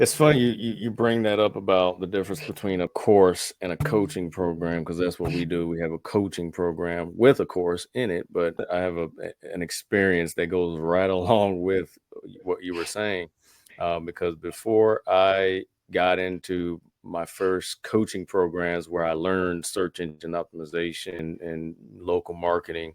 It's funny you bring that up about the difference between a course and a coaching program, because that's what we do. We have a coaching program with a course in it, but I have an experience that goes right along with what you were saying. Because before I got into my first coaching programs where I learned search engine optimization and local marketing,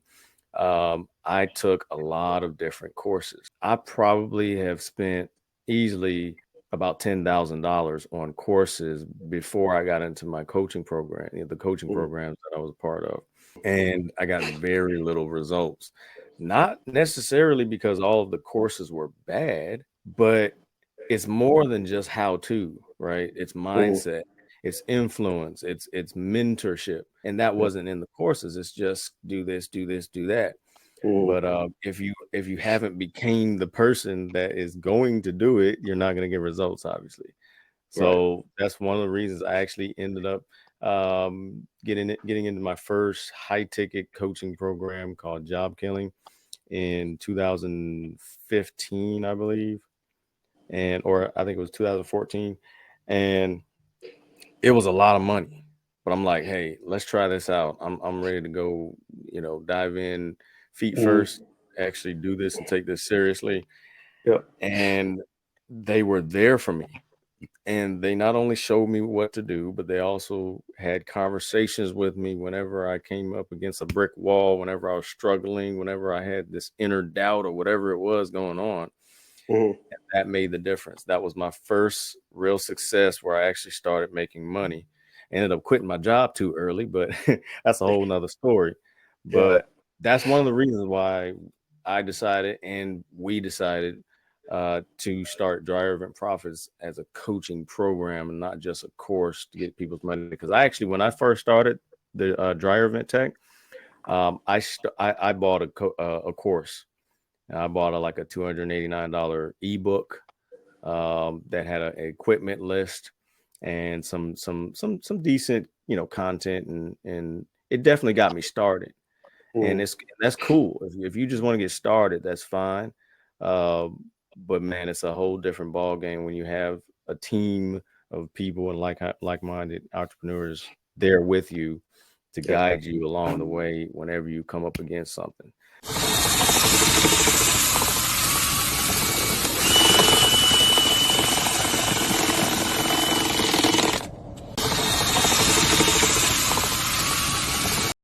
I took a lot of different courses. I probably have spent easily about $10,000 on courses before I got into my coaching program, the coaching Mm, programs that I was a part of. And I got very little results. Not necessarily because all of the courses were bad, but it's more than just how to, right? It's mm, mindset, it's influence, it's mentorship. And that yeah, wasn't in the courses. It's just do this, do this, do that. mm, But if you haven't became the person that is going to do it, you're not going to get results, obviously. right. So that's one of the reasons I actually ended up getting into my first high ticket coaching program called Job Killing in 2015, I believe, and or I think it was 2014, and it was a lot of money. But I'm like, hey, let's try this out. I'm ready to go, dive in feet Mm, first, actually do this and take this seriously. yeah, And they were there for me. And they not only showed me what to do, but they also had conversations with me whenever I came up against a brick wall, whenever I was struggling, whenever I had this inner doubt or whatever it was going on. mm, And that made the difference. That was my first real success where I actually started making money. Ended up quitting my job too early, but that's a whole nother story. yeah, But that's one of the reasons why I decided and we decided to start Dryer Event Profits as a coaching program and not just a course to get people's money. Because when I first started the Dryer Event Tech, I bought a course. I bought like a $289 ebook that had an equipment list and some decent content, and it definitely got me started. And mm, that's cool. If you just want to get started, that's fine. But man, it's a whole different ball game when you have a team of people and like-minded entrepreneurs there with you to yeah. guide you along the way whenever you come up against something.